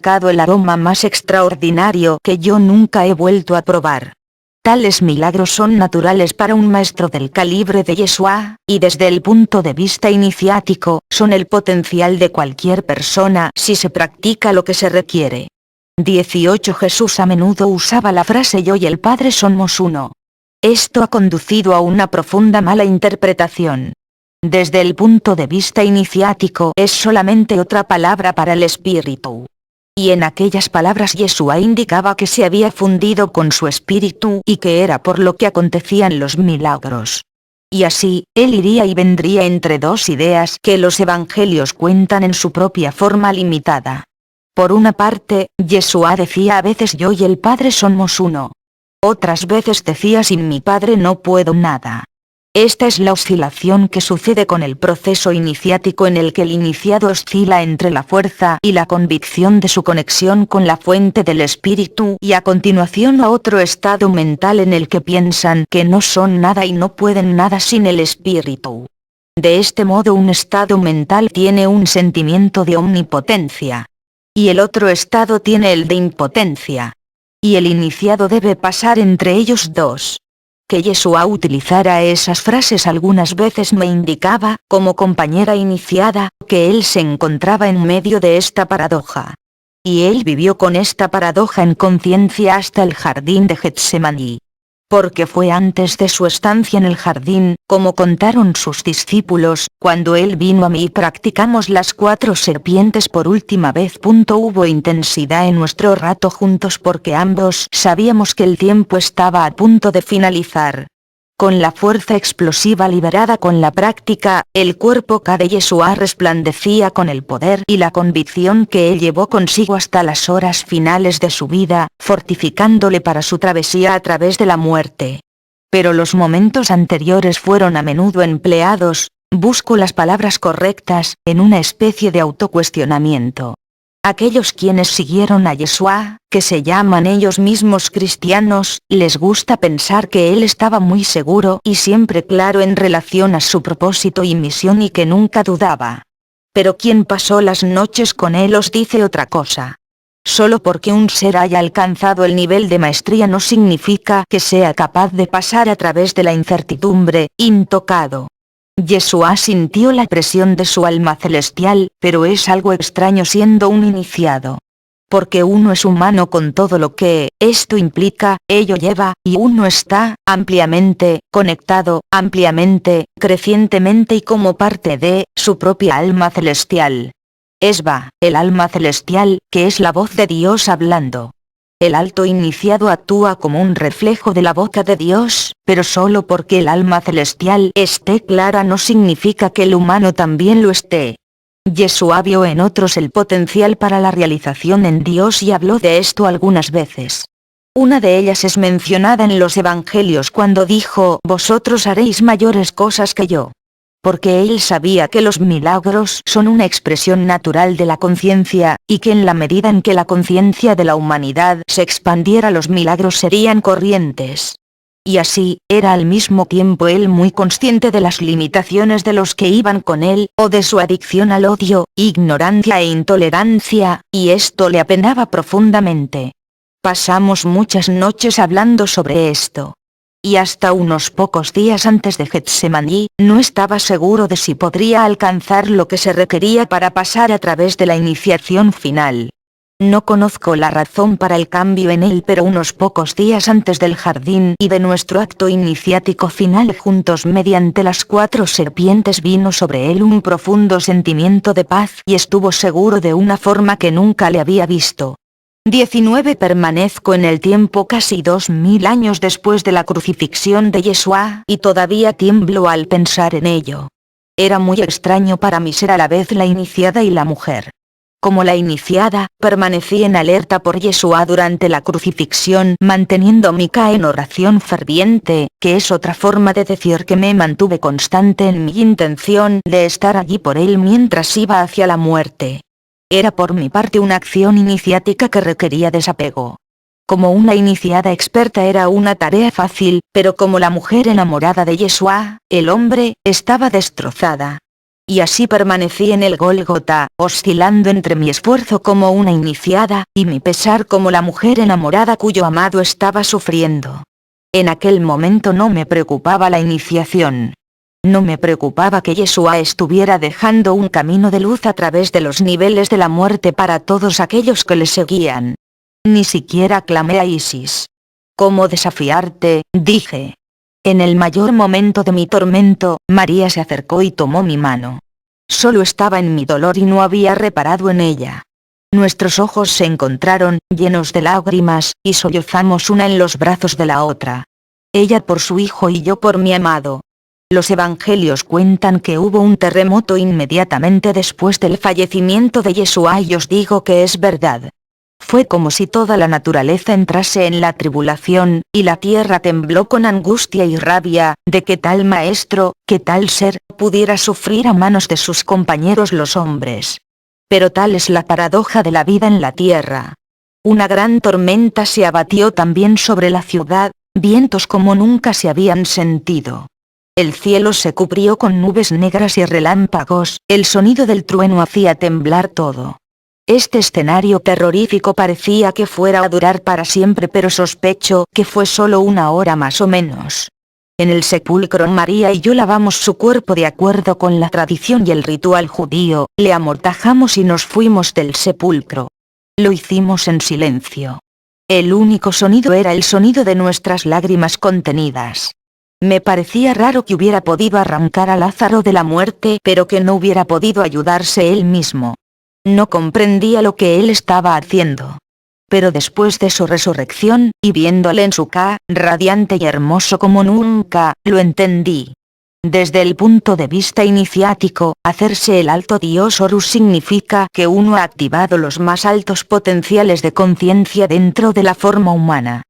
purificado el aroma más extraordinario que yo nunca he vuelto a probar. Tales milagros son naturales para un maestro del calibre de Yeshua, y desde el punto de vista iniciático, son el potencial de cualquier persona si se practica lo que se requiere. 18. Jesús a menudo usaba la frase yo y el Padre somos uno. Esto ha conducido a una profunda mala interpretación. Desde el punto de vista iniciático es solamente otra palabra para el Espíritu. Y en aquellas palabras Yeshua indicaba que se había fundido con su Espíritu y que era por lo que acontecían los milagros. Y así, él iría y vendría entre dos ideas que los evangelios cuentan en su propia forma limitada. Por una parte, Yeshua decía a veces yo y el Padre somos uno. Otras veces decía sin mi Padre no puedo nada. Esta es la oscilación que sucede con el proceso iniciático en el que el iniciado oscila entre la fuerza y la convicción de su conexión con la fuente del espíritu y a continuación a otro estado mental en el que piensan que no son nada y no pueden nada sin el espíritu. De este modo un estado mental tiene un sentimiento de omnipotencia. Y el otro estado tiene el de impotencia. Y el iniciado debe pasar entre ellos dos. Que Yeshua utilizara esas frases algunas veces me indicaba, como compañera iniciada, que él se encontraba en medio de esta paradoja. Y él vivió con esta paradoja en conciencia hasta el jardín de Getsemaní. Porque fue antes de su estancia en el jardín, como contaron sus discípulos, cuando él vino a mí y practicamos las 4 serpientes por última vez. Hubo intensidad en nuestro rato juntos porque ambos sabíamos que el tiempo estaba a punto de finalizar. Con la fuerza explosiva liberada con la práctica, el cuerpo K de Yeshua resplandecía con el poder y la convicción que él llevó consigo hasta las horas finales de su vida, fortificándole para su travesía a través de la muerte. Pero los momentos anteriores fueron a menudo empleados, busco las palabras correctas, en una especie de autocuestionamiento. Aquellos quienes siguieron a Yeshua, que se llaman ellos mismos cristianos, les gusta pensar que él estaba muy seguro y siempre claro en relación a su propósito y misión y que nunca dudaba. Pero quien pasó las noches con él os dice otra cosa. Solo porque un ser haya alcanzado el nivel de maestría no significa que sea capaz de pasar a través de la incertidumbre, intocado. Yeshua sintió la presión de su alma celestial, pero es algo extraño siendo un iniciado. Porque uno es humano con todo lo que esto implica, ello lleva, y uno está ampliamente conectado, ampliamente, crecientemente y como parte de su propia alma celestial. Esba, el alma celestial, que es la voz de Dios hablando. El alto iniciado actúa como un reflejo de la boca de Dios, pero solo porque el alma celestial esté clara no significa que el humano también lo esté. Yeshua vio en otros el potencial para la realización en Dios y habló de esto algunas veces. Una de ellas es mencionada en los evangelios cuando dijo, vosotros haréis mayores cosas que yo. Porque él sabía que los milagros son una expresión natural de la conciencia, y que en la medida en que la conciencia de la humanidad se expandiera los milagros serían corrientes. Y así, era al mismo tiempo él muy consciente de las limitaciones de los que iban con él, o de su adicción al odio, ignorancia e intolerancia, y esto le apenaba profundamente. Pasamos muchas noches hablando sobre esto. Y hasta unos pocos días antes de Getsemaní, no estaba seguro de si podría alcanzar lo que se requería para pasar a través de la iniciación final. No conozco la razón para el cambio en él, pero unos pocos días antes del jardín y de nuestro acto iniciático final juntos mediante las 4 serpientes vino sobre él un profundo sentimiento de paz y estuvo seguro de una forma que nunca le había visto. 19. Permanezco en el tiempo casi 2000 años después de la crucifixión de Yeshua y todavía tiemblo al pensar en ello. Era muy extraño para mí ser a la vez la iniciada y la mujer. Como la iniciada, permanecí en alerta por Yeshua durante la crucifixión, manteniendo mi K en oración ferviente, que es otra forma de decir que me mantuve constante en mi intención de estar allí por él mientras iba hacia la muerte. Era por mi parte una acción iniciática que requería desapego. Como una iniciada experta era una tarea fácil, pero como la mujer enamorada de Yeshua, el hombre, estaba destrozada. Y así permanecí en el Gólgota, oscilando entre mi esfuerzo como una iniciada, y mi pesar como la mujer enamorada cuyo amado estaba sufriendo. En aquel momento no me preocupaba la iniciación. No me preocupaba que Yeshua estuviera dejando un camino de luz a través de los niveles de la muerte para todos aquellos que le seguían. Ni siquiera clamé a Isis. ¿Cómo desafiarte?, dije. En el mayor momento de mi tormento, María se acercó y tomó mi mano. Solo estaba en mi dolor y no había reparado en ella. Nuestros ojos se encontraron, llenos de lágrimas, y sollozamos una en los brazos de la otra. Ella por su hijo y yo por mi amado. Los evangelios cuentan que hubo un terremoto inmediatamente después del fallecimiento de Yeshua y os digo que es verdad. Fue como si toda la naturaleza entrase en la tribulación, y la tierra tembló con angustia y rabia, de que tal maestro, que tal ser, pudiera sufrir a manos de sus compañeros los hombres. Pero tal es la paradoja de la vida en la tierra. Una gran tormenta se abatió también sobre la ciudad, vientos como nunca se habían sentido. El cielo se cubrió con nubes negras y relámpagos, el sonido del trueno hacía temblar todo. Este escenario terrorífico parecía que fuera a durar para siempre, pero sospecho que fue solo una hora más o menos. En el sepulcro María y yo lavamos su cuerpo de acuerdo con la tradición y el ritual judío, le amortajamos y nos fuimos del sepulcro. Lo hicimos en silencio. El único sonido era el sonido de nuestras lágrimas contenidas. Me parecía raro que hubiera podido arrancar a Lázaro de la muerte, pero que no hubiera podido ayudarse él mismo. No comprendía lo que él estaba haciendo. Pero después de su resurrección, y viéndole en su radiante y hermoso como nunca, lo entendí. Desde el punto de vista iniciático, hacerse el alto Dios Horus significa que uno ha activado los más altos potenciales de conciencia dentro de la forma humana.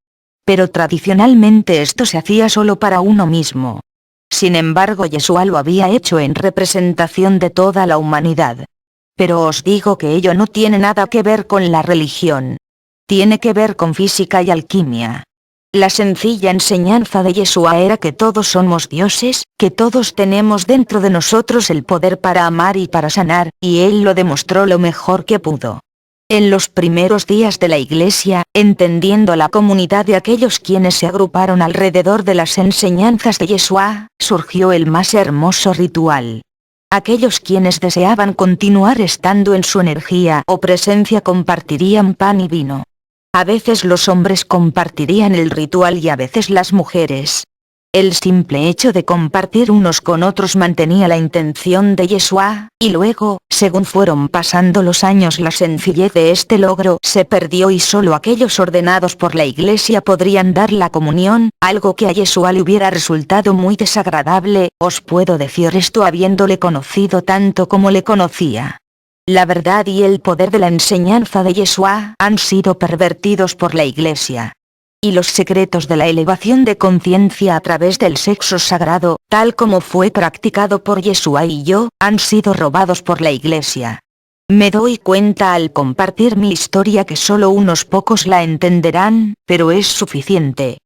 Pero tradicionalmente esto se hacía solo para uno mismo. Sin embargo, Yeshua lo había hecho en representación de toda la humanidad. Pero os digo que ello no tiene nada que ver con la religión. Tiene que ver con física y alquimia. La sencilla enseñanza de Yeshua era que todos somos dioses, que todos tenemos dentro de nosotros el poder para amar y para sanar, y él lo demostró lo mejor que pudo. En los primeros días de la Iglesia, entendiendo la comunidad de aquellos quienes se agruparon alrededor de las enseñanzas de Yeshua, surgió el más hermoso ritual. Aquellos quienes deseaban continuar estando en su energía o presencia compartirían pan y vino. A veces los hombres compartirían el ritual y a veces las mujeres. El simple hecho de compartir unos con otros mantenía la intención de Yeshua, y luego, según fueron pasando los años, la sencillez de este logro se perdió y solo aquellos ordenados por la Iglesia podrían dar la comunión, algo que a Yeshua le hubiera resultado muy desagradable. Os puedo decir esto habiéndole conocido tanto como le conocía. La verdad y el poder de la enseñanza de Yeshua han sido pervertidos por la Iglesia. Y los secretos de la elevación de conciencia a través del sexo sagrado, tal como fue practicado por Yeshua y yo, han sido robados por la Iglesia. Me doy cuenta al compartir mi historia que solo unos pocos la entenderán, pero es suficiente.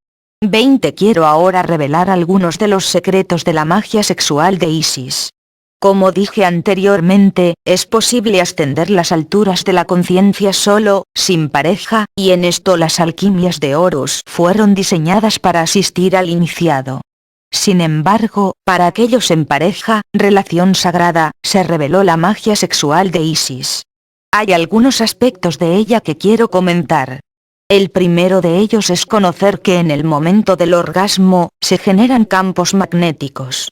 20. Quiero ahora revelar algunos de los secretos de la magia sexual de Isis. Como dije anteriormente, es posible ascender las alturas de la conciencia solo, sin pareja, y en esto las alquimias de Horus fueron diseñadas para asistir al iniciado. Sin embargo, para aquellos en pareja, relación sagrada, se reveló la magia sexual de Isis. Hay algunos aspectos de ella que quiero comentar. El primero de ellos es conocer que en el momento del orgasmo, se generan campos magnéticos.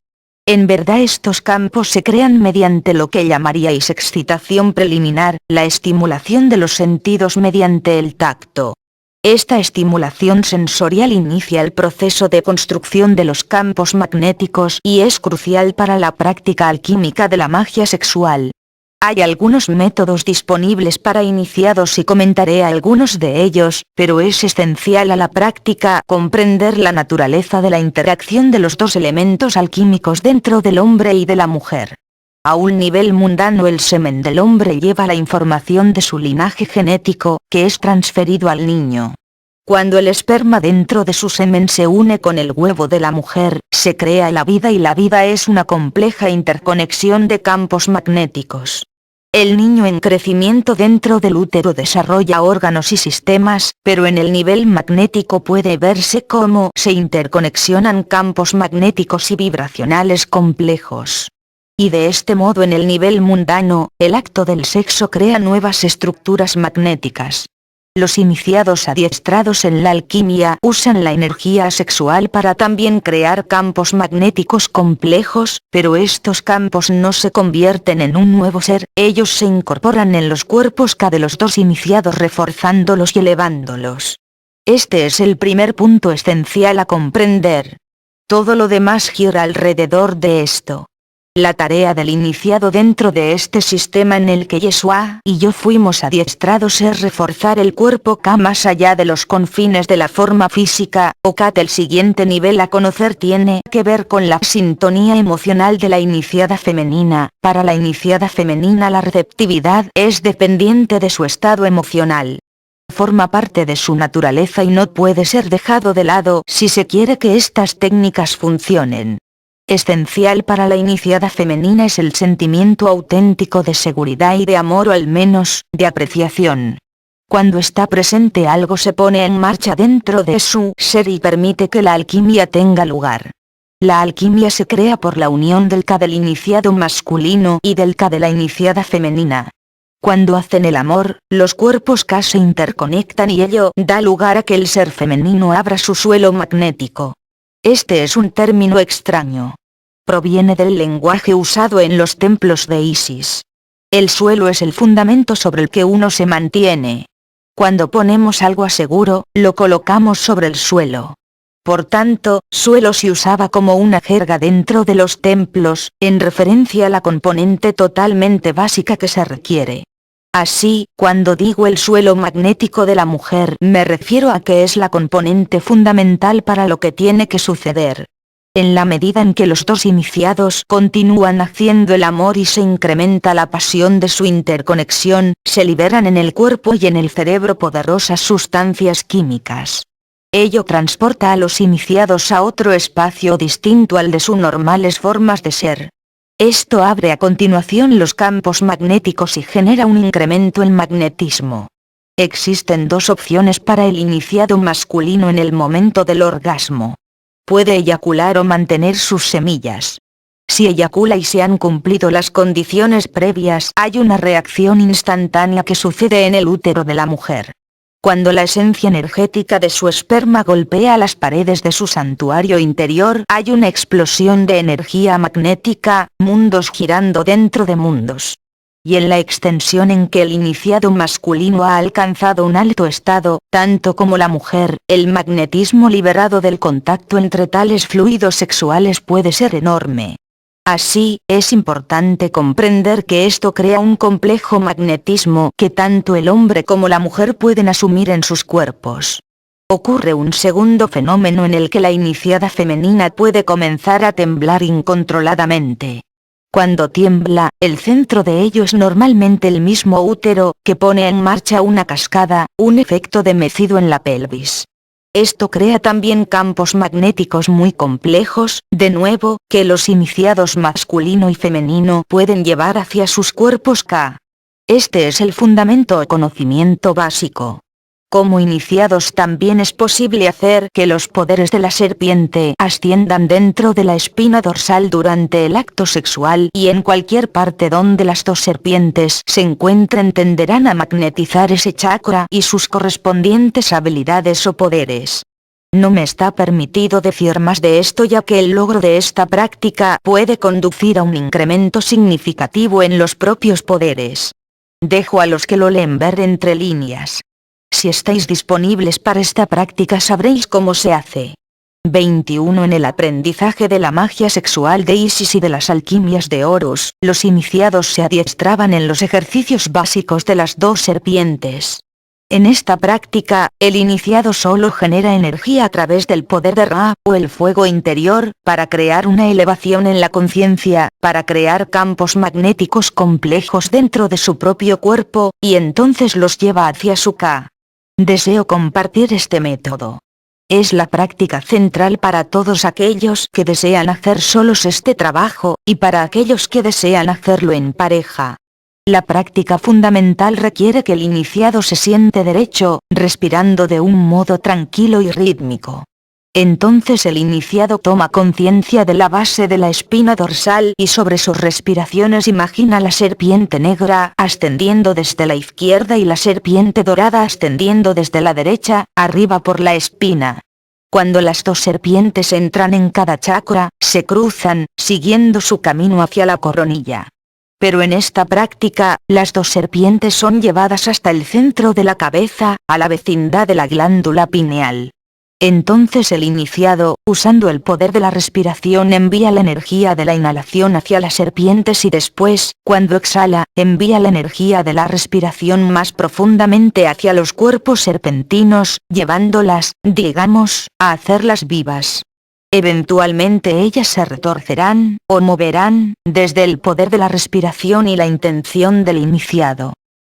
En verdad estos campos se crean mediante lo que llamaríais excitación preliminar, la estimulación de los sentidos mediante el tacto. Esta estimulación sensorial inicia el proceso de construcción de los campos magnéticos y es crucial para la práctica alquímica de la magia sexual. Hay algunos métodos disponibles para iniciados y comentaré algunos de ellos, pero es esencial a la práctica comprender la naturaleza de la interacción de los dos elementos alquímicos dentro del hombre y de la mujer. A un nivel mundano, el semen del hombre lleva la información de su linaje genético, que es transferido al niño. Cuando el esperma dentro de su semen se une con el huevo de la mujer, se crea la vida, y la vida es una compleja interconexión de campos magnéticos. El niño en crecimiento dentro del útero desarrolla órganos y sistemas, pero en el nivel magnético puede verse cómo se interconexionan campos magnéticos y vibracionales complejos. Y de este modo, en el nivel mundano, el acto del sexo crea nuevas estructuras magnéticas. Los iniciados adiestrados en la alquimia usan la energía sexual para también crear campos magnéticos complejos, pero estos campos no se convierten en un nuevo ser, ellos se incorporan en los cuerpos K de los dos iniciados, reforzándolos y elevándolos. Este es el primer punto esencial a comprender. Todo lo demás gira alrededor de esto. La tarea del iniciado dentro de este sistema en el que Yeshua y yo fuimos adiestrados es reforzar el cuerpo K más allá de los confines de la forma física, o K del siguiente nivel a conocer tiene que ver con la sintonía emocional de la iniciada femenina. Para la iniciada femenina la receptividad es dependiente de su estado emocional. Forma parte de su naturaleza y no puede ser dejado de lado si se quiere que estas técnicas funcionen. Esencial para la iniciada femenina es el sentimiento auténtico de seguridad y de amor, o al menos, de apreciación. Cuando está presente, algo se pone en marcha dentro de su ser y permite que la alquimia tenga lugar. La alquimia se crea por la unión del K del iniciado masculino y del K de la iniciada femenina. Cuando hacen el amor, los cuerpos K se interconectan y ello da lugar a que el ser femenino abra su suelo magnético. Este es un término extraño. Proviene del lenguaje usado en los templos de Isis. El suelo es el fundamento sobre el que uno se mantiene. Cuando ponemos algo a seguro, lo colocamos sobre el suelo. Por tanto, suelo se usaba como una jerga dentro de los templos, en referencia a la componente totalmente básica que se requiere. Así, cuando digo el suelo magnético de la mujer, me refiero a que es la componente fundamental para lo que tiene que suceder. En la medida en que los dos iniciados continúan haciendo el amor y se incrementa la pasión de su interconexión, se liberan en el cuerpo y en el cerebro poderosas sustancias químicas. Ello transporta a los iniciados a otro espacio distinto al de sus normales formas de ser. Esto abre a continuación los campos magnéticos y genera un incremento en magnetismo. Existen dos opciones para el iniciado masculino en el momento del orgasmo. Puede eyacular o mantener sus semillas. Si eyacula y se han cumplido las condiciones previas, hay una reacción instantánea que sucede en el útero de la mujer. Cuando la esencia energética de su esperma golpea las paredes de su santuario interior, hay una explosión de energía magnética, mundos girando dentro de mundos. Y en la extensión en que el iniciado masculino ha alcanzado un alto estado, tanto como la mujer, el magnetismo liberado del contacto entre tales fluidos sexuales puede ser enorme. Así, es importante comprender que esto crea un complejo magnetismo que tanto el hombre como la mujer pueden asumir en sus cuerpos. Ocurre un segundo fenómeno en el que la iniciada femenina puede comenzar a temblar incontroladamente. Cuando tiembla, el centro de ello es normalmente el mismo útero, que pone en marcha una cascada, un efecto de mecido en la pelvis. Esto crea también campos magnéticos muy complejos, de nuevo, que los iniciados masculino y femenino pueden llevar hacia sus cuerpos K. Este es el fundamento o conocimiento básico. Como iniciados también es posible hacer que los poderes de la serpiente asciendan dentro de la espina dorsal durante el acto sexual, y en cualquier parte donde las dos serpientes se encuentren tenderán a magnetizar ese chakra y sus correspondientes habilidades o poderes. No me está permitido decir más de esto, ya que el logro de esta práctica puede conducir a un incremento significativo en los propios poderes. Dejo a los que lo leen ver entre líneas. Si estáis disponibles para esta práctica, sabréis cómo se hace. 21. En el aprendizaje de la magia sexual de Isis y de las alquimias de Horus, los iniciados se adiestraban en los ejercicios básicos de las dos serpientes. En esta práctica, el iniciado solo genera energía a través del poder de Ra, o el fuego interior, para crear una elevación en la conciencia, para crear campos magnéticos complejos dentro de su propio cuerpo, y entonces los lleva hacia su K. Deseo compartir este método. Es la práctica central para todos aquellos que desean hacer solos este trabajo, y para aquellos que desean hacerlo en pareja. La práctica fundamental requiere que el iniciado se siente derecho, respirando de un modo tranquilo y rítmico. Entonces el iniciado toma conciencia de la base de la espina dorsal y sobre sus respiraciones imagina la serpiente negra ascendiendo desde la izquierda y la serpiente dorada ascendiendo desde la derecha, arriba por la espina. Cuando las dos serpientes entran en cada chakra, se cruzan, siguiendo su camino hacia la coronilla. Pero en esta práctica, las dos serpientes son llevadas hasta el centro de la cabeza, a la vecindad de la glándula pineal. Entonces el iniciado, usando el poder de la respiración, envía la energía de la inhalación hacia las serpientes y después, cuando exhala, envía la energía de la respiración más profundamente hacia los cuerpos serpentinos, llevándolas, digamos, a hacerlas vivas. Eventualmente ellas se retorcerán, o moverán, desde el poder de la respiración y la intención del iniciado.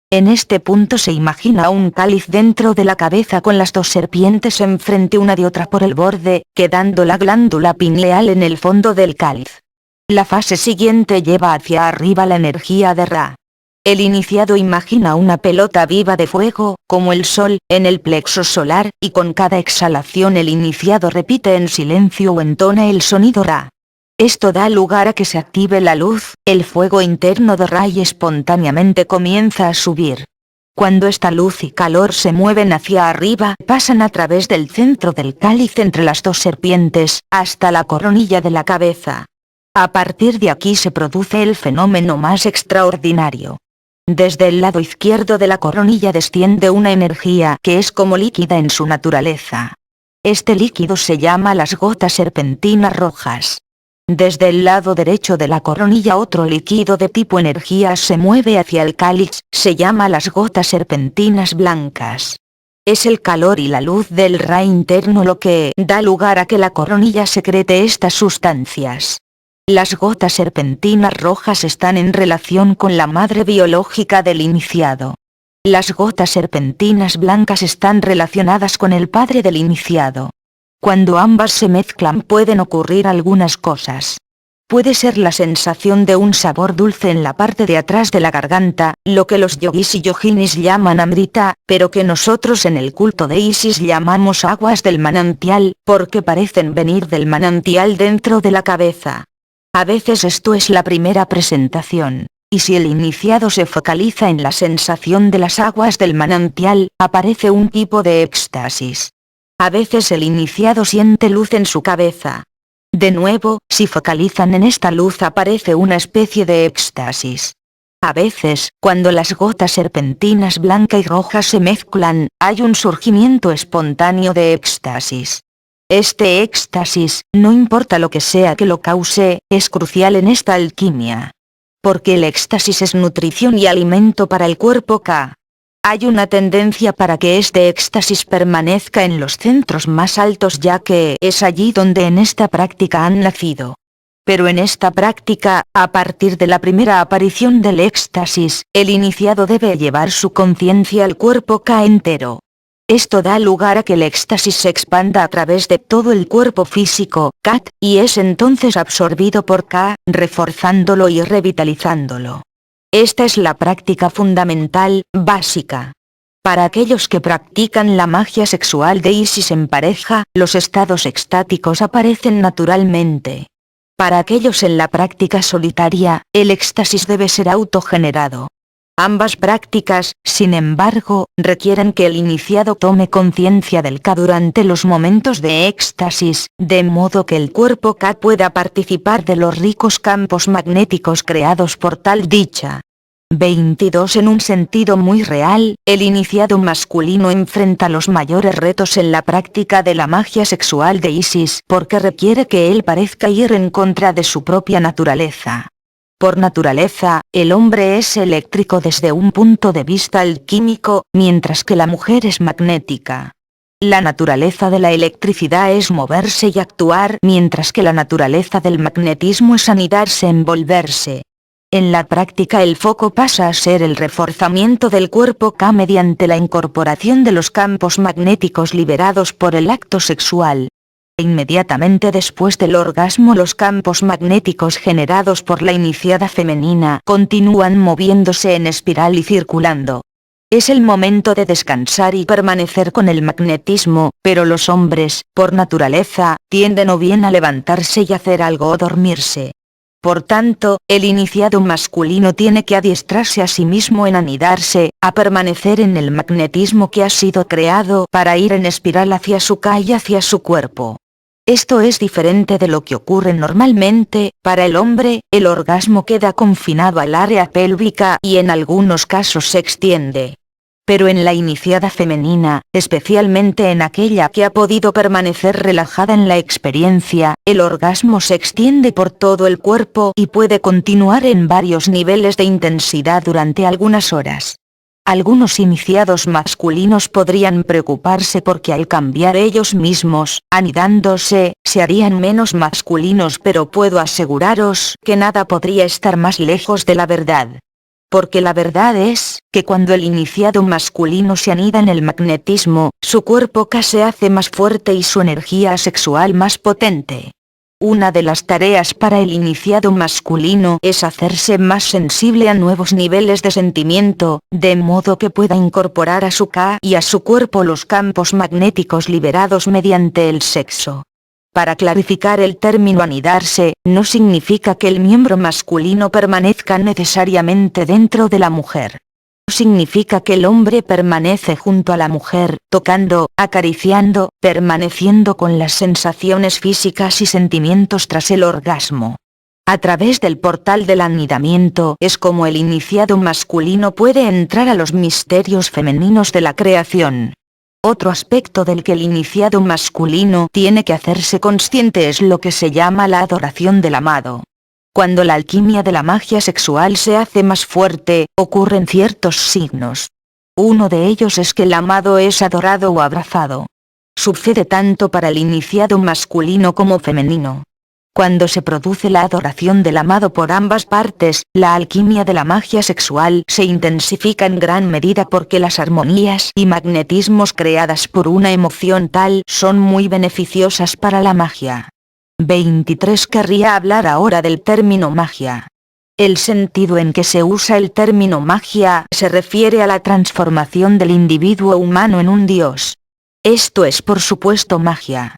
En este punto se imagina un cáliz dentro de la cabeza con las dos serpientes enfrente una de otra por el borde, quedando la glándula pineal en el fondo del cáliz. La fase siguiente lleva hacia arriba la energía de Ra. El iniciado imagina una pelota viva de fuego, como el sol, en el plexo solar, y con cada exhalación el iniciado repite en silencio o entona el sonido Ra. Esto da lugar a que se active la luz, el fuego interno de Ra y espontáneamente comienza a subir. Cuando esta luz y calor se mueven hacia arriba, pasan a través del centro del cáliz entre las dos serpientes, hasta la coronilla de la cabeza. A partir de aquí se produce el fenómeno más extraordinario. Desde el lado izquierdo de la coronilla desciende una energía que es como líquida en su naturaleza. Este líquido se llama las gotas serpentinas rojas. Desde el lado derecho de la coronilla otro líquido de tipo energía se mueve hacia el cáliz, se llama las gotas serpentinas blancas. Es el calor y la luz del Ra interno lo que da lugar a que la coronilla secrete estas sustancias. Las gotas serpentinas rojas están en relación con la madre biológica del iniciado. Las gotas serpentinas blancas están relacionadas con el padre del iniciado. Cuando ambas se mezclan pueden ocurrir algunas cosas. Puede ser la sensación de un sabor dulce en la parte de atrás de la garganta, lo que los yogis y yoginis llaman amrita, pero que nosotros en el culto de Isis llamamos aguas del manantial, porque parecen venir del manantial dentro de la cabeza. A veces esto es la primera presentación, y si el iniciado se focaliza en la sensación de las aguas del manantial, aparece un tipo de éxtasis. A veces el iniciado siente luz en su cabeza. De nuevo, si focalizan en esta luz aparece una especie de éxtasis. A veces, cuando las gotas serpentinas blanca y roja se mezclan, hay un surgimiento espontáneo de éxtasis. Este éxtasis, no importa lo que sea que lo cause, es crucial en esta alquimia. Porque el éxtasis es nutrición y alimento para el cuerpo Ka. Hay una tendencia para que este éxtasis permanezca en los centros más altos ya que es allí donde en esta práctica han nacido. Pero en esta práctica, a partir de la primera aparición del éxtasis, el iniciado debe llevar su conciencia al cuerpo Ka entero. Esto da lugar a que el éxtasis se expanda a través de todo el cuerpo físico, Kat, y es entonces absorbido por Ka, reforzándolo y revitalizándolo. Esta es la práctica fundamental, básica. Para aquellos que practican la magia sexual de Isis en pareja, los estados extáticos aparecen naturalmente. Para aquellos en la práctica solitaria, el éxtasis debe ser autogenerado. Ambas prácticas, sin embargo, requieren que el iniciado tome conciencia del Ka durante los momentos de éxtasis, de modo que el cuerpo Ka pueda participar de los ricos campos magnéticos creados por tal dicha. 22 En un sentido muy real, el iniciado masculino enfrenta los mayores retos en la práctica de la magia sexual de Isis porque requiere que él parezca ir en contra de su propia naturaleza. Por naturaleza, el hombre es eléctrico desde un punto de vista alquímico, mientras que la mujer es magnética. La naturaleza de la electricidad es moverse y actuar, mientras que la naturaleza del magnetismo es anidarse, envolverse. En la práctica el foco pasa a ser el reforzamiento del cuerpo K mediante la incorporación de los campos magnéticos liberados por el acto sexual. Inmediatamente después del orgasmo los campos magnéticos generados por la iniciada femenina continúan moviéndose en espiral y circulando. Es el momento de descansar y permanecer con el magnetismo, pero los hombres, por naturaleza, tienden o bien a levantarse y hacer algo o dormirse. Por tanto, el iniciado masculino tiene que adiestrarse a sí mismo en anidarse, a permanecer en el magnetismo que ha sido creado para ir en espiral hacia su K y hacia su cuerpo. Esto es diferente de lo que ocurre normalmente. Para el hombre, el orgasmo queda confinado al área pélvica y en algunos casos se extiende. Pero en la iniciada femenina, especialmente en aquella que ha podido permanecer relajada en la experiencia, el orgasmo se extiende por todo el cuerpo y puede continuar en varios niveles de intensidad durante algunas horas. Algunos iniciados masculinos podrían preocuparse porque al cambiar ellos mismos, anidándose, se harían menos masculinos, pero puedo aseguraros que nada podría estar más lejos de la verdad. Porque la verdad es, que cuando el iniciado masculino se anida en el magnetismo, su cuerpo K se hace más fuerte y su energía sexual más potente. Una de las tareas para el iniciado masculino es hacerse más sensible a nuevos niveles de sentimiento, de modo que pueda incorporar a su K y a su cuerpo los campos magnéticos liberados mediante el sexo. Para clarificar el término anidarse, no significa que el miembro masculino permanezca necesariamente dentro de la mujer. Significa que el hombre permanece junto a la mujer, tocando, acariciando, permaneciendo con las sensaciones físicas y sentimientos tras el orgasmo. A través del portal del anidamiento es como el iniciado masculino puede entrar a los misterios femeninos de la creación. Otro aspecto del que el iniciado masculino tiene que hacerse consciente es lo que se llama la adoración del amado. Cuando la alquimia de la magia sexual se hace más fuerte, ocurren ciertos signos. Uno de ellos es que el amado es adorado o abrazado. Sucede tanto para el iniciado masculino como femenino. Cuando se produce la adoración del amado por ambas partes, la alquimia de la magia sexual se intensifica en gran medida porque las armonías y magnetismos creadas por una emoción tal son muy beneficiosas para la magia. 23. Querría hablar ahora del término magia. El sentido en que se usa el término magia se refiere a la transformación del individuo humano en un dios. Esto es por supuesto magia.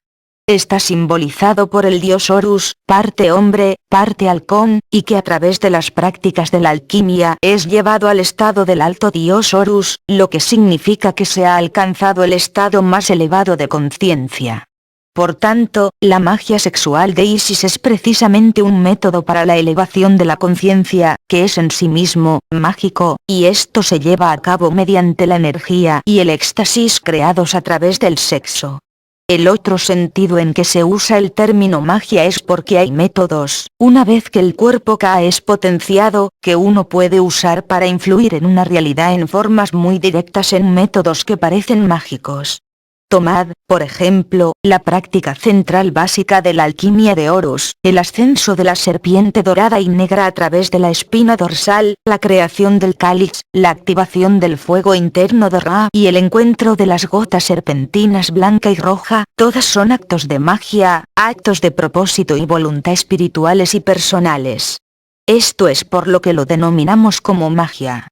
Está simbolizado por el dios Horus, parte hombre, parte halcón, y que a través de las prácticas de la alquimia es llevado al estado del alto dios Horus, lo que significa que se ha alcanzado el estado más elevado de conciencia. Por tanto, la magia sexual de Isis es precisamente un método para la elevación de la conciencia, que es en sí mismo mágico, y esto se lleva a cabo mediante la energía y el éxtasis creados a través del sexo. El otro sentido en que se usa el término magia es porque hay métodos, una vez que el cuerpo K es potenciado, que uno puede usar para influir en una realidad en formas muy directas en métodos que parecen mágicos. Tomad, por ejemplo, la práctica central básica de la alquimia de Horus, el ascenso de la serpiente dorada y negra a través de la espina dorsal, la creación del cáliz, la activación del fuego interno de Ra y el encuentro de las gotas serpentinas blanca y roja, todas son actos de magia, actos de propósito y voluntad espirituales y personales. Esto es por lo que lo denominamos como magia.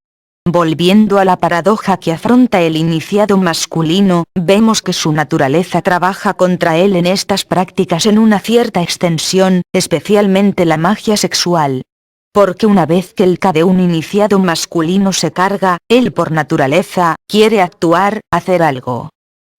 Volviendo a la paradoja que afronta el iniciado masculino, vemos que su naturaleza trabaja contra él en estas prácticas en una cierta extensión, especialmente la magia sexual. Porque una vez que el K de un iniciado masculino se carga, él por naturaleza, quiere actuar, hacer algo.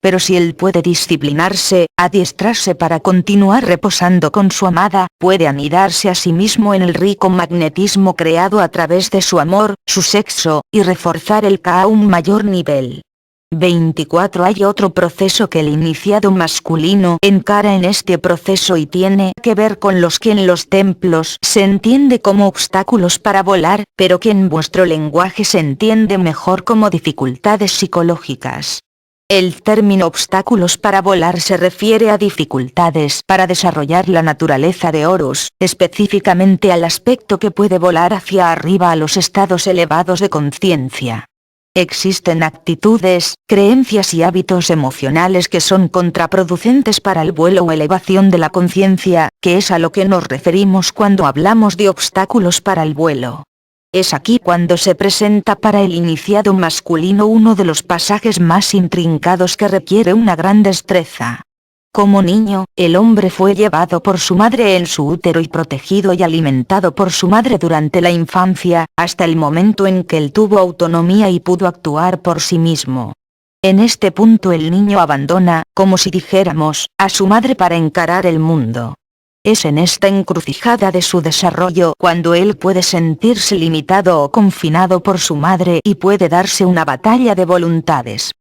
Pero si él puede disciplinarse, adiestrarse para continuar reposando con su amada, puede anidarse a sí mismo en el rico magnetismo creado a través de su amor, su sexo, y reforzar el K a un mayor nivel. 24. Hay otro proceso que el iniciado masculino encara en este proceso y tiene que ver con los que en los templos se entiende como obstáculos para volar, pero que en vuestro lenguaje se entiende mejor como dificultades psicológicas. El término obstáculos para volar se refiere a dificultades para desarrollar la naturaleza de Horus, específicamente al aspecto que puede volar hacia arriba a los estados elevados de conciencia. Existen actitudes, creencias y hábitos emocionales que son contraproducentes para el vuelo o elevación de la conciencia, que es a lo que nos referimos cuando hablamos de obstáculos para el vuelo. Es aquí cuando se presenta para el iniciado masculino uno de los pasajes más intrincados que requiere una gran destreza. Como niño, el hombre fue llevado por su madre en su útero y protegido y alimentado por su madre durante la infancia, hasta el momento en que él tuvo autonomía y pudo actuar por sí mismo. En este punto el niño abandona, como si dijéramos, a su madre para encarar el mundo. Es en esta encrucijada de su desarrollo cuando él puede sentirse limitado o confinado por su madre y puede darse una batalla de voluntades.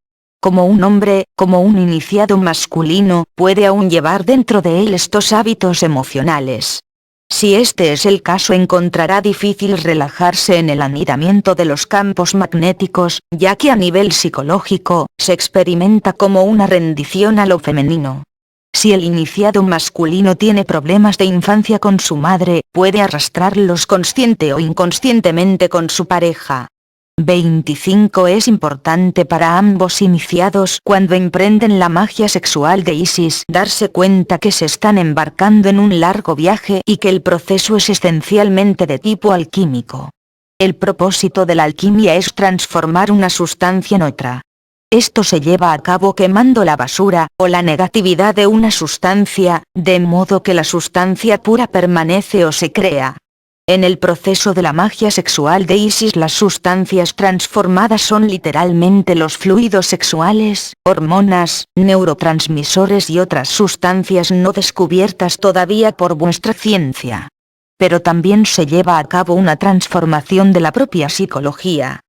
Como un hombre, como un iniciado masculino, puede aún llevar dentro de él estos hábitos emocionales. Si este es el caso, encontrará difícil relajarse en el anidamiento de los campos magnéticos, ya que a nivel psicológico, se experimenta como una rendición a lo femenino. Si el iniciado masculino tiene problemas de infancia con su madre, puede arrastrarlos consciente o inconscientemente con su pareja. 25 Es importante para ambos iniciados cuando emprenden la magia sexual de Isis darse cuenta que se están embarcando en un largo viaje y que el proceso es esencialmente de tipo alquímico. El propósito de la alquimia es transformar una sustancia en otra. Esto se lleva a cabo quemando la basura, o la negatividad de una sustancia, de modo que la sustancia pura permanece o se crea. En el proceso de la magia sexual de Isis, las sustancias transformadas son literalmente los fluidos sexuales, hormonas, neurotransmisores y otras sustancias no descubiertas todavía por vuestra ciencia. Pero también se lleva a cabo una transformación de la propia psicología.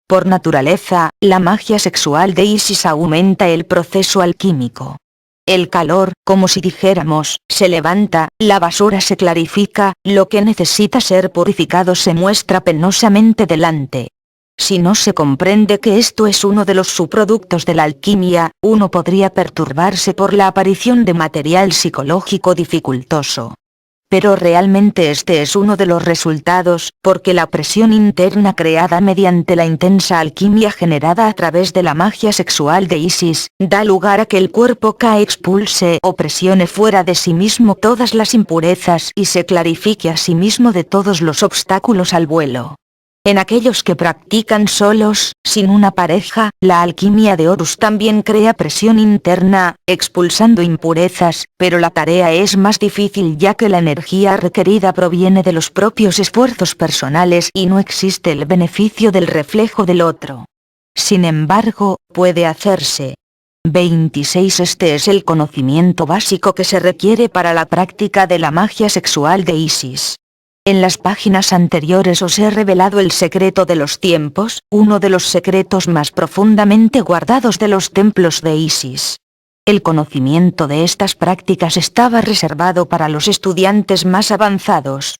Por naturaleza, la magia sexual de Isis aumenta el proceso alquímico. El calor, como si dijéramos, se levanta, la basura se clarifica, lo que necesita ser purificado se muestra penosamente delante. Si no se comprende que esto es uno de los subproductos de la alquimia, uno podría perturbarse por la aparición de material psicológico dificultoso. Pero realmente este es uno de los resultados, porque la presión interna creada mediante la intensa alquimia generada a través de la magia sexual de Isis, da lugar a que el cuerpo K expulse o presione fuera de sí mismo todas las impurezas y se clarifique a sí mismo de todos los obstáculos al vuelo. En aquellos que practican solos, sin una pareja, la alquimia de Horus también crea presión interna, expulsando impurezas, pero la tarea es más difícil ya que la energía requerida proviene de los propios esfuerzos personales y no existe el beneficio del reflejo del otro. Sin embargo, puede hacerse. 26 Este es el conocimiento básico que se requiere para la práctica de la magia sexual de Isis. En las páginas anteriores os he revelado el secreto de los tiempos, uno de los secretos más profundamente guardados de los templos de Isis. El conocimiento de estas prácticas estaba reservado para los estudiantes más avanzados.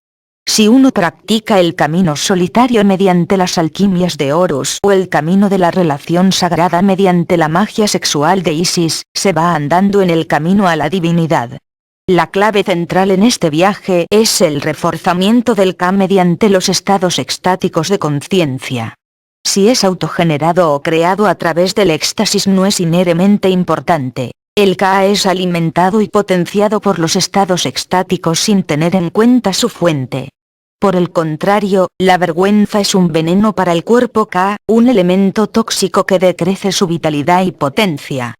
Si uno practica el camino solitario mediante las alquimias de Horus o el camino de la relación sagrada mediante la magia sexual de Isis, se va andando en el camino a la divinidad. La clave central en este viaje es el reforzamiento del K mediante los estados extáticos de conciencia. Si es autogenerado o creado a través del éxtasis no es inherentemente importante. El K es alimentado y potenciado por los estados extáticos sin tener en cuenta su fuente. Por el contrario, la vergüenza es un veneno para el cuerpo K, un elemento tóxico que decrece su vitalidad y potencia.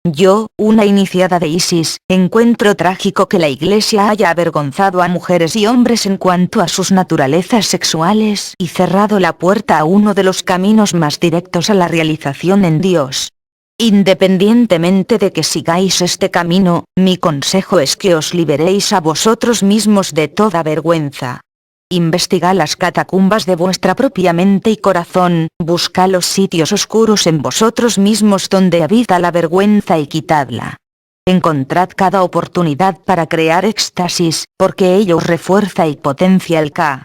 Yo, una iniciada de Isis, encuentro trágico que la Iglesia haya avergonzado a mujeres y hombres en cuanto a sus naturalezas sexuales y cerrado la puerta a uno de los caminos más directos a la realización en Dios. Independientemente de que sigáis este camino, mi consejo es que os liberéis a vosotros mismos de toda vergüenza. Investigad las catacumbas de vuestra propia mente y corazón, buscad los sitios oscuros en vosotros mismos donde habita la vergüenza y quitadla. Encontrad cada oportunidad para crear éxtasis, porque ello os refuerza y potencia el K.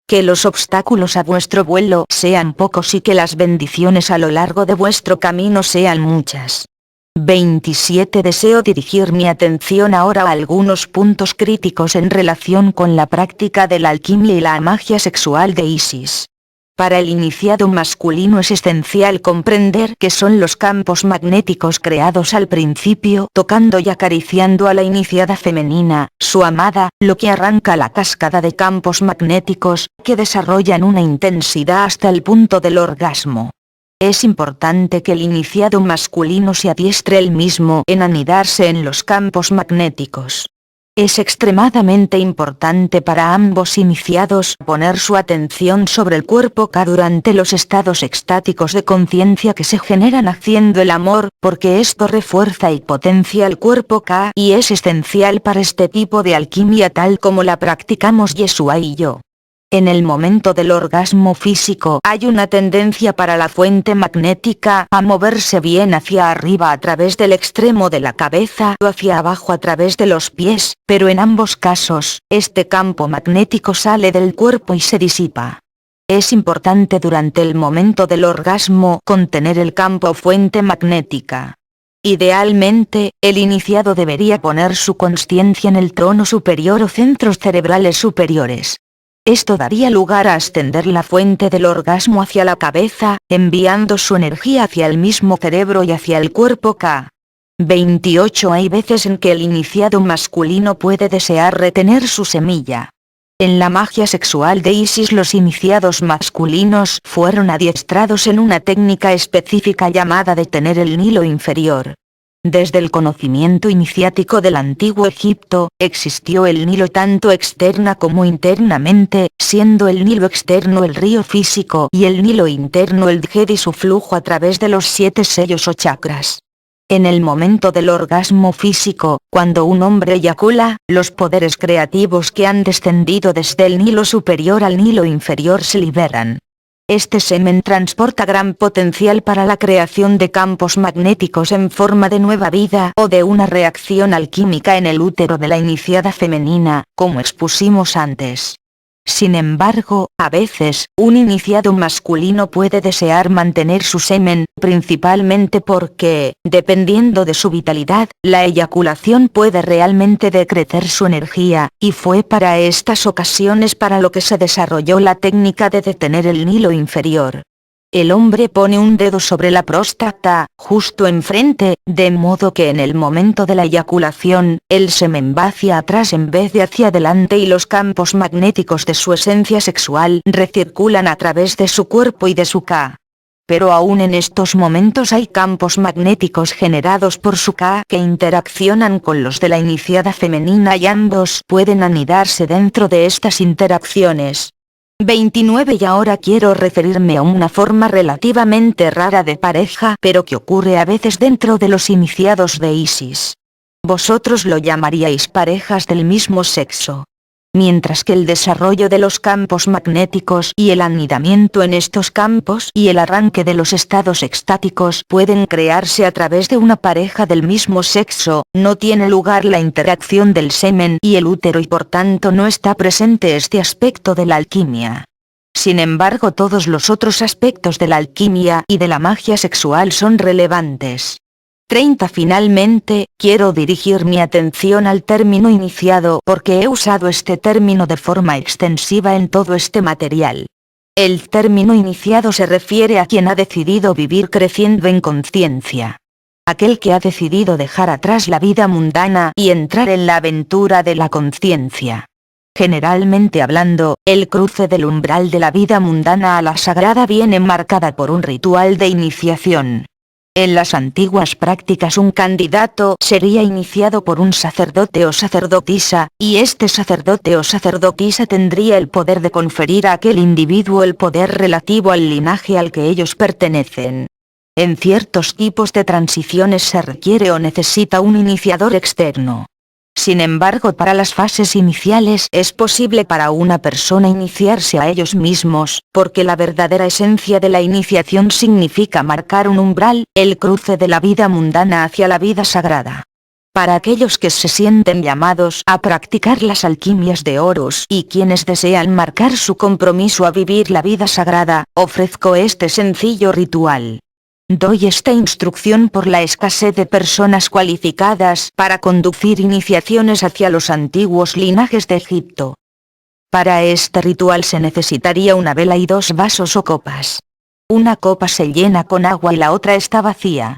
Que los obstáculos a vuestro vuelo sean pocos y que las bendiciones a lo largo de vuestro camino sean muchas. 27. Deseo dirigir mi atención ahora a algunos puntos críticos en relación con la práctica de la alquimia y la magia sexual de Isis. Para el iniciado masculino es esencial comprender qué son los campos magnéticos creados al principio, tocando y acariciando a la iniciada femenina, su amada, lo que arranca la cascada de campos magnéticos, que desarrollan una intensidad hasta el punto del orgasmo. Es importante que el iniciado masculino se adiestre él mismo en anidarse en los campos magnéticos. Es extremadamente importante para ambos iniciados poner su atención sobre el cuerpo K durante los estados extáticos de conciencia que se generan haciendo el amor, porque esto refuerza y potencia el cuerpo K y es esencial para este tipo de alquimia tal como la practicamos Yeshua y yo. En el momento del orgasmo físico hay una tendencia para la fuente magnética a moverse bien hacia arriba a través del extremo de la cabeza o hacia abajo a través de los pies, pero en ambos casos, este campo magnético sale del cuerpo y se disipa. Es importante durante el momento del orgasmo contener el campo fuente magnética. Idealmente, el iniciado debería poner su consciencia en el trono superior o centros cerebrales superiores. Esto daría lugar a extender la fuente del orgasmo hacia la cabeza, enviando su energía hacia el mismo cerebro y hacia el cuerpo K. 28. Hay veces en que el iniciado masculino puede desear retener su semilla. En la magia sexual de Isis los iniciados masculinos fueron adiestrados en una técnica específica llamada detener el Nilo inferior. Desde el conocimiento iniciático del antiguo Egipto, existió el Nilo tanto externa como internamente, siendo el Nilo externo el río físico y el Nilo interno el Djed y su flujo a través de los 7 sellos o chakras. En el momento del orgasmo físico, cuando un hombre eyacula, los poderes creativos que han descendido desde el Nilo superior al Nilo inferior se liberan. Este semen transporta gran potencial para la creación de campos magnéticos en forma de nueva vida o de una reacción alquímica en el útero de la iniciada femenina, como expusimos antes. Sin embargo, a veces, un iniciado masculino puede desear mantener su semen, principalmente porque, dependiendo de su vitalidad, la eyaculación puede realmente decrecer su energía, y fue para estas ocasiones para lo que se desarrolló la técnica de detener el Nilo inferior. El hombre pone un dedo sobre la próstata, justo enfrente, de modo que en el momento de la eyaculación, el semen va hacia atrás en vez de hacia adelante y los campos magnéticos de su esencia sexual recirculan a través de su cuerpo y de su K. Pero aún en estos momentos hay campos magnéticos generados por su K que interaccionan con los de la iniciada femenina y ambos pueden anidarse dentro de estas interacciones. 29. Y ahora quiero referirme a una forma relativamente rara de pareja pero que ocurre a veces dentro de los iniciados de Isis. Vosotros lo llamaríais parejas del mismo sexo. Mientras que el desarrollo de los campos magnéticos y el anidamiento en estos campos y el arranque de los estados extáticos pueden crearse a través de una pareja del mismo sexo, no tiene lugar la interacción del semen y el útero y por tanto no está presente este aspecto de la alquimia. Sin embargo, todos los otros aspectos de la alquimia y de la magia sexual son relevantes. 30. Finalmente, quiero dirigir mi atención al término iniciado porque he usado este término de forma extensiva en todo este material. El término iniciado se refiere a quien ha decidido vivir creciendo en conciencia. Aquel que ha decidido dejar atrás la vida mundana y entrar en la aventura de la conciencia. Generalmente hablando, el cruce del umbral de la vida mundana a la sagrada viene marcada por un ritual de iniciación. En las antiguas prácticas un candidato sería iniciado por un sacerdote o sacerdotisa, y este sacerdote o sacerdotisa tendría el poder de conferir a aquel individuo el poder relativo al linaje al que ellos pertenecen. En ciertos tipos de transiciones se requiere o necesita un iniciador externo. Sin embargo, para las fases iniciales es posible para una persona iniciarse a ellos mismos, porque la verdadera esencia de la iniciación significa marcar un umbral, el cruce de la vida mundana hacia la vida sagrada. Para aquellos que se sienten llamados a practicar las alquimias de Horus y quienes desean marcar su compromiso a vivir la vida sagrada, ofrezco este sencillo ritual. Doy esta instrucción por la escasez de personas cualificadas para conducir iniciaciones hacia los antiguos linajes de Egipto. Para este ritual se necesitaría una vela y 2 vasos o copas. Una copa se llena con agua y la otra está vacía.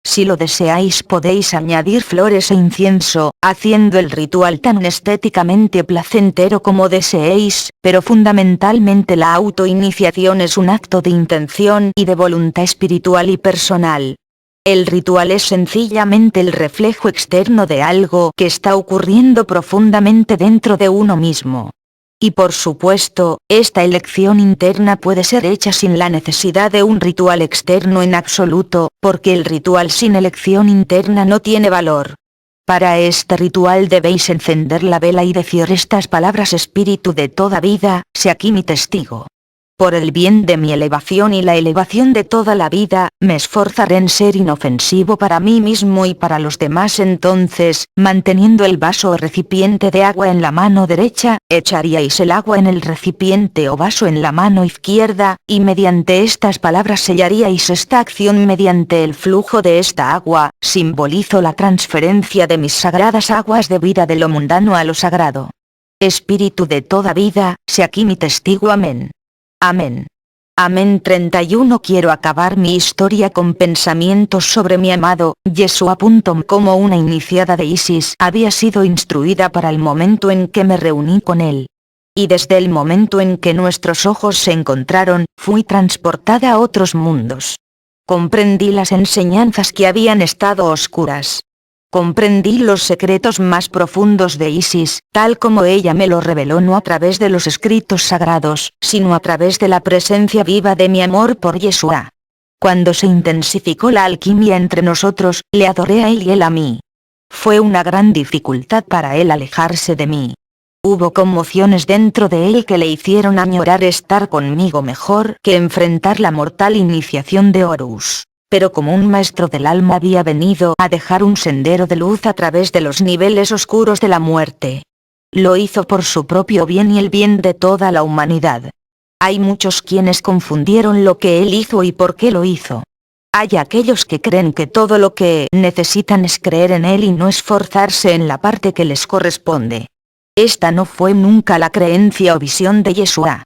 Si lo deseáis podéis añadir flores e incienso, haciendo el ritual tan estéticamente placentero como deseéis, pero fundamentalmente la autoiniciación es un acto de intención y de voluntad espiritual y personal. El ritual es sencillamente el reflejo externo de algo que está ocurriendo profundamente dentro de uno mismo. Y por supuesto, esta elección interna puede ser hecha sin la necesidad de un ritual externo en absoluto, porque el ritual sin elección interna no tiene valor. Para este ritual debéis encender la vela y decir estas palabras: Espíritu de toda vida, sé aquí mi testigo. Por el bien de mi elevación y la elevación de toda la vida, me esforzaré en ser inofensivo para mí mismo y para los demás. Entonces, manteniendo el vaso o recipiente de agua en la mano derecha, echaríais el agua en el recipiente o vaso en la mano izquierda, y mediante estas palabras sellaríais esta acción mediante el flujo de esta agua. Simbolizo la transferencia de mis sagradas aguas de vida de lo mundano a lo sagrado. Espíritu de toda vida, sé aquí mi testigo. Amén. Amén. Amén. 31. Quiero acabar mi historia con pensamientos sobre mi amado Yeshua. Como una iniciada de Isis había sido instruida para el momento en que me reuní con él. Y desde el momento en que nuestros ojos se encontraron, fui transportada a otros mundos. Comprendí las enseñanzas que habían estado oscuras. Comprendí los secretos más profundos de Isis, tal como ella me lo reveló, no a través de los escritos sagrados, sino a través de la presencia viva de mi amor por Yeshua. Cuando se intensificó la alquimia entre nosotros, le adoré a él y él a mí. Fue una gran dificultad para él alejarse de mí. Hubo conmociones dentro de él que le hicieron añorar estar conmigo mejor que enfrentar la mortal iniciación de Horus. Pero como un maestro del alma había venido a dejar un sendero de luz a través de los niveles oscuros de la muerte. Lo hizo por su propio bien y el bien de toda la humanidad. Hay muchos quienes confundieron lo que él hizo y por qué lo hizo. Hay aquellos que creen que todo lo que necesitan es creer en él y no esforzarse en la parte que les corresponde. Esta no fue nunca la creencia o visión de Yeshua.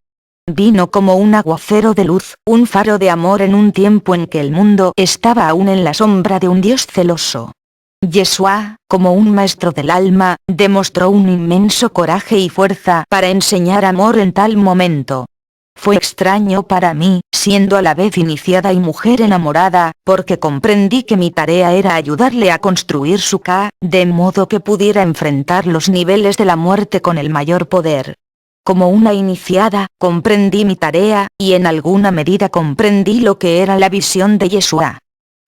Vino como un aguacero de luz, un faro de amor en un tiempo en que el mundo estaba aún en la sombra de un Dios celoso. Yeshua, como un maestro del alma, demostró un inmenso coraje y fuerza para enseñar amor en tal momento. Fue extraño para mí, siendo a la vez iniciada y mujer enamorada, porque comprendí que mi tarea era ayudarle a construir su Ka, de modo que pudiera enfrentar los niveles de la muerte con el mayor poder. Como una iniciada, comprendí mi tarea, y en alguna medida comprendí lo que era la visión de Yeshua.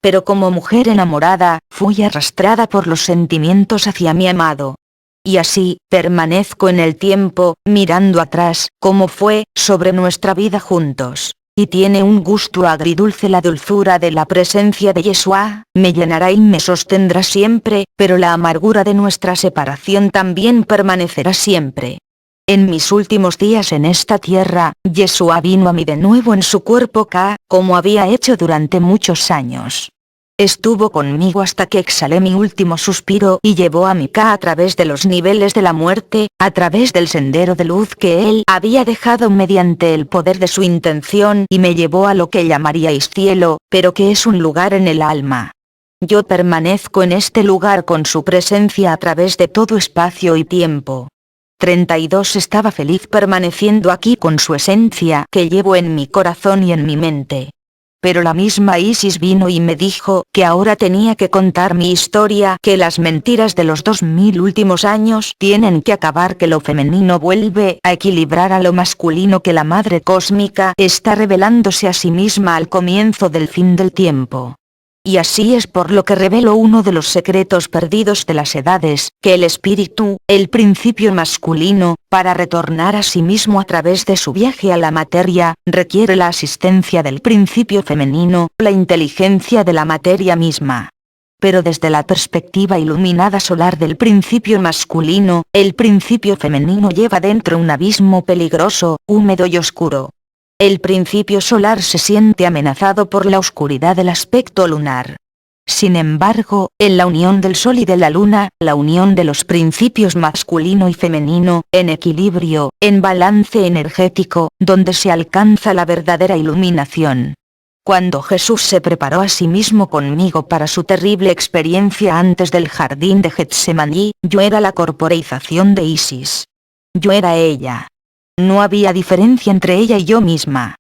Pero como mujer enamorada, fui arrastrada por los sentimientos hacia mi amado. Y así, permanezco en el tiempo, mirando atrás, cómo fue, sobre nuestra vida juntos. Y tiene un gusto agridulce la dulzura de la presencia de Yeshua, me llenará y me sostendrá siempre, pero la amargura de nuestra separación también permanecerá siempre. En mis últimos días en esta tierra, Yeshua vino a mí de nuevo en su cuerpo Ka, como había hecho durante muchos años. Estuvo conmigo hasta que exhalé mi último suspiro y llevó a mi Ka a través de los niveles de la muerte, a través del sendero de luz que él había dejado mediante el poder de su intención y me llevó a lo que llamaríais cielo, pero que es un lugar en el alma. Yo permanezco en este lugar con su presencia a través de todo espacio y tiempo. 32 Estaba feliz permaneciendo aquí con su esencia que llevo en mi corazón y en mi mente. Pero la misma Isis vino y me dijo que ahora tenía que contar mi historia, que las mentiras de los 2000 últimos años tienen que acabar, que lo femenino vuelve a equilibrar a lo masculino, que la madre cósmica está revelándose a sí misma al comienzo del fin del tiempo. Y así es por lo que revelo uno de los secretos perdidos de las edades, que el espíritu, el principio masculino, para retornar a sí mismo a través de su viaje a la materia, requiere la asistencia del principio femenino, la inteligencia de la materia misma. Pero desde la perspectiva iluminada solar del principio masculino, el principio femenino lleva dentro un abismo peligroso, húmedo y oscuro. El principio solar se siente amenazado por la oscuridad del aspecto lunar. Sin embargo, en la unión del Sol y de la Luna, la unión de los principios masculino y femenino, en equilibrio, en balance energético, donde se alcanza la verdadera iluminación. Cuando Jesús se preparó a sí mismo conmigo para su terrible experiencia antes del jardín de Getsemaní, yo era la corporeización de Isis. Yo era ella. No había diferencia entre ella y yo misma.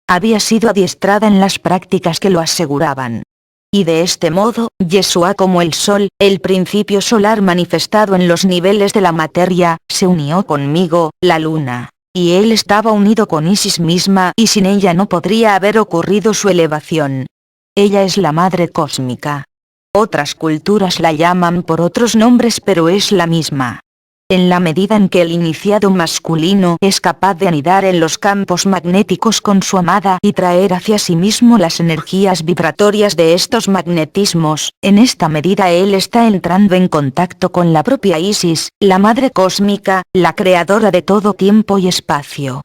Había sido adiestrada en las prácticas que lo aseguraban. Y de este modo, Yeshua como el Sol, el principio solar manifestado en los niveles de la materia, se unió conmigo, la Luna. Y él estaba unido con Isis misma y sin ella no podría haber ocurrido su elevación. Ella es la Madre Cósmica. Otras culturas la llaman por otros nombres pero es la misma. En la medida en que el iniciado masculino es capaz de anidar en los campos magnéticos con su amada y traer hacia sí mismo las energías vibratorias de estos magnetismos, en esta medida él está entrando en contacto con la propia Isis, la Madre Cósmica, la creadora de todo tiempo y espacio.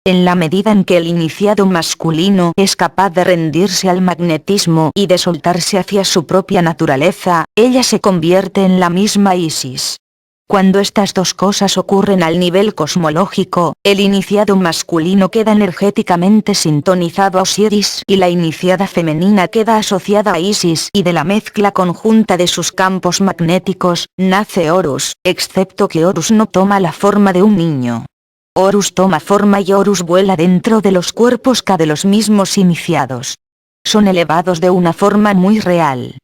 En la medida en que el iniciado masculino es capaz de rendirse al magnetismo y de soltarse hacia su propia naturaleza, ella se convierte en la misma Isis. Cuando estas dos cosas ocurren al nivel cosmológico, el iniciado masculino queda energéticamente sintonizado a Osiris y la iniciada femenina queda asociada a Isis y de la mezcla conjunta de sus campos magnéticos, nace Horus, excepto que Horus no toma la forma de un niño. Horus toma forma y Horus vuela dentro de los cuerpos K de los mismos iniciados. Son elevados de una forma muy real.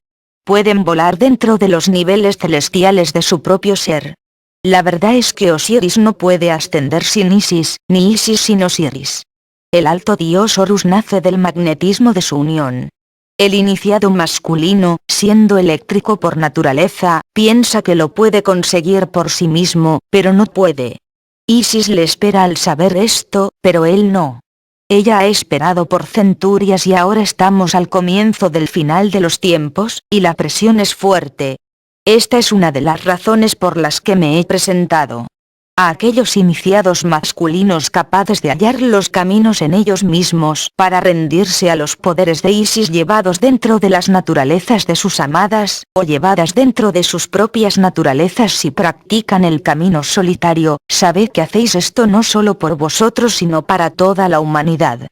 Pueden volar dentro de los niveles celestiales de su propio ser. La verdad es que Osiris no puede ascender sin Isis, ni Isis sin Osiris. El alto dios Horus nace del magnetismo de su unión. El iniciado masculino, siendo eléctrico por naturaleza, piensa que lo puede conseguir por sí mismo, pero no puede. Isis le espera al saber esto, pero él no. Ella ha esperado por centurias y ahora estamos al comienzo del final de los tiempos, y la presión es fuerte. Esta es una de las razones por las que me he presentado. A aquellos iniciados masculinos capaces de hallar los caminos en ellos mismos para rendirse a los poderes de Isis llevados dentro de las naturalezas de sus amadas, o llevadas dentro de sus propias naturalezas si practican el camino solitario, sabed que hacéis esto no solo por vosotros sino para toda la humanidad.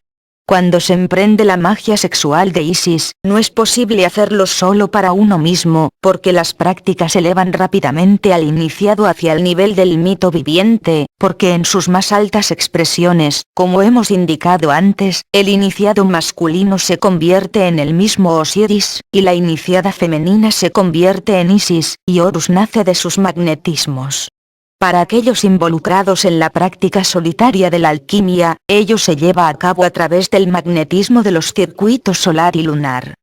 Cuando se emprende la magia sexual de Isis, no es posible hacerlo solo para uno mismo, porque las prácticas elevan rápidamente al iniciado hacia el nivel del mito viviente, porque en sus más altas expresiones, como hemos indicado antes, el iniciado masculino se convierte en el mismo Osiris, y la iniciada femenina se convierte en Isis, y Horus nace de sus magnetismos. Para aquellos involucrados en la práctica solitaria de la alquimia, ello se lleva a cabo a través del magnetismo de los circuitos solar y lunar.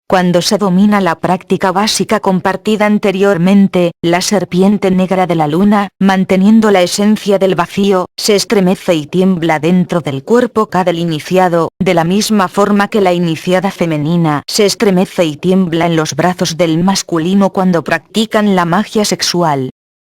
Cuando se domina la práctica básica compartida anteriormente, la serpiente negra de la luna, manteniendo la esencia del vacío, se estremece y tiembla dentro del cuerpo K del iniciado, de la misma forma que la iniciada femenina se estremece y tiembla en los brazos del masculino cuando practican la magia sexual.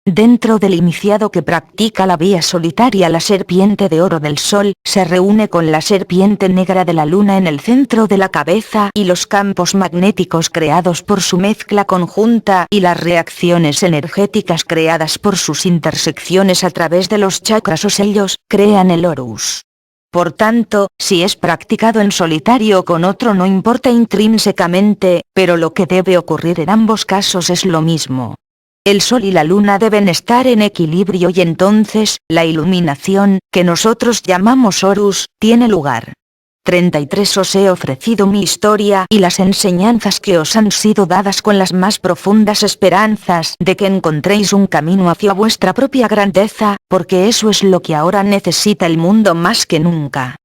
Dentro del iniciado que practica la vía solitaria, la serpiente de oro del sol, se reúne con la serpiente negra de la luna en el centro de la cabeza y los campos magnéticos creados por su mezcla conjunta y las reacciones energéticas creadas por sus intersecciones a través de los chakras o sellos, crean el Horus. Por tanto, si es practicado en solitario o con otro no importa intrínsecamente, pero lo que debe ocurrir en ambos casos es lo mismo. El Sol y la Luna deben estar en equilibrio y entonces, la iluminación, que nosotros llamamos Horus, tiene lugar. 33 Os he ofrecido mi historia y las enseñanzas que os han sido dadas con las más profundas esperanzas de que encontréis un camino hacia vuestra propia grandeza, porque eso es lo que ahora necesita el mundo más que nunca.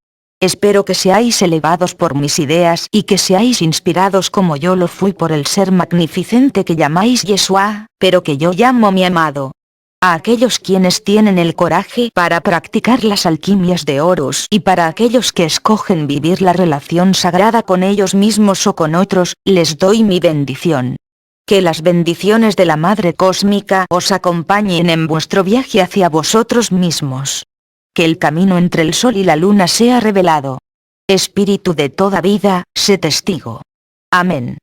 Espero que seáis elevados por mis ideas y que seáis inspirados como yo lo fui por el ser magnificente que llamáis Yeshua, pero que yo llamo mi amado. A aquellos quienes tienen el coraje para practicar las alquimias de Horus y para aquellos que escogen vivir la relación sagrada con ellos mismos o con otros, les doy mi bendición. Que las bendiciones de la Madre Cósmica os acompañen en vuestro viaje hacia vosotros mismos. Que el camino entre el Sol y la Luna sea revelado. Espíritu de toda vida, sé testigo. Amén.